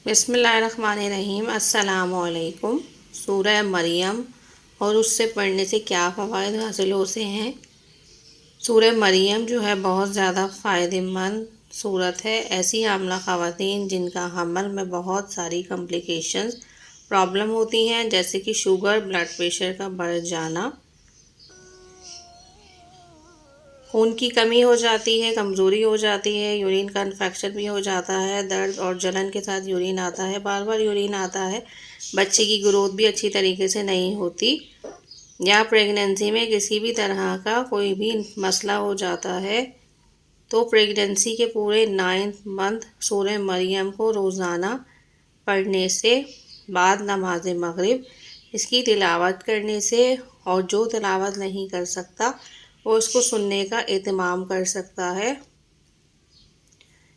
بسم اللہ الرحمن الرحیم۔ السلام علیکم۔ سورہ مریم اور اس سے پڑھنے سے کیا فوائد حاصل ہوتے ہیں۔ سورہ مریم جو ہے بہت زیادہ فائدہ مند سورت ہے۔ ایسی حاملہ خواتین جن کا حمل میں بہت ساری کمپلیکیشنز پرابلم ہوتی ہیں، جیسے کہ شوگر، بلڈ پریشر کا بڑھ جانا، خون کی کمی ہو جاتی ہے، کمزوری ہو جاتی ہے، یورین کا انفیکشن بھی ہو جاتا ہے، درد اور جلن کے ساتھ یورین آتا ہے، بار بار یورین آتا ہے، بچے کی گروتھ بھی اچھی طریقے سے نہیں ہوتی، یا پریگننسی میں کسی بھی طرح کا کوئی بھی مسئلہ ہو جاتا ہے، تو پریگننسی کے پورے 9 منتھ سورہ مریم کو روزانہ پڑھنے سے بعد نماز مغرب اس کی تلاوت کرنے سے، اور جو تلاوت نہیں کر سکتا وہ اس کو سننے کا اہتمام کر سکتا ہے۔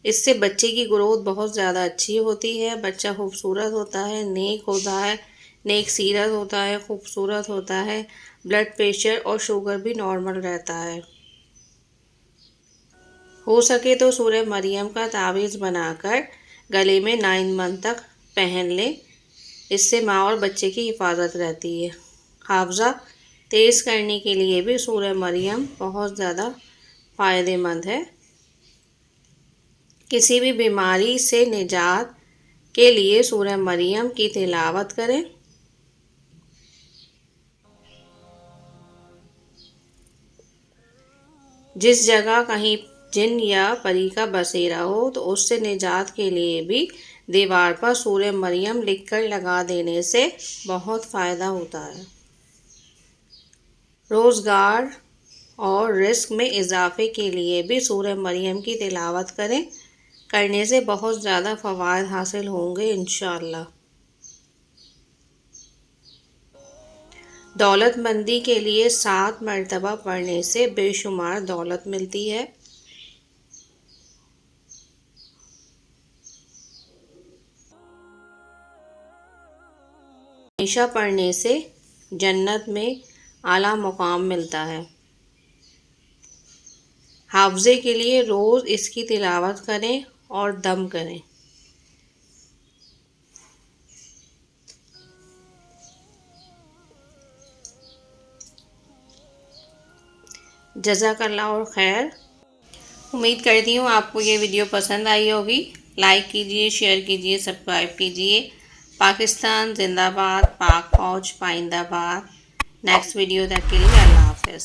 اس سے بچے کی گروتھ بہت زیادہ اچھی ہوتی ہے، بچہ خوبصورت ہوتا ہے، نیک ہوتا ہے، نیک سیرت ہوتا ہے، خوبصورت ہوتا ہے، بلڈ پریشر اور شوگر بھی نارمل رہتا ہے۔ ہو سکے تو سورہ مریم کا تعویذ بنا کر گلے میں 9 منتھ تک پہن لیں، اس سے ماں اور بچے کی حفاظت رہتی ہے۔ حافظہ تیز کرنے کے لیے بھی سورہ مریم بہت زیادہ فائدہ مند ہے۔ کسی بھی بیماری سے نجات کے لیے سورہ مریم کی تلاوت کریں۔ جس جگہ کہیں جن یا پری کا بسیرا ہو تو اس سے نجات کے لیے بھی دیوار پر سورہ مریم لکھ کر لگا دینے سے بہت فائدہ ہوتا ہے۔ روزگار اور رزق میں اضافے کے لیے بھی سورہ مریم کی تلاوت کرنے سے بہت زیادہ فوائد حاصل ہوں گے انشاءاللہ۔ دولت مندی کے لیے 7 مرتبہ پڑھنے سے بے شمار دولت ملتی ہے۔ ہمیشہ پڑھنے سے جنت میں اعلیٰ مقام ملتا ہے۔ حافظے کے لیے روز اس کی تلاوت کریں اور دم کریں۔ جزاک اللہ اور خیر۔ امید کرتی ہوں آپ کو یہ ویڈیو پسند آئی ہوگی۔ لائک کیجئے، شیئر کیجئے، سبسکرائب کیجئے۔ پاکستان زندہ باد، پاک فوج پائندہ باد۔ نیکسٹ ویڈیو تک کے لیے اللہ حافظ۔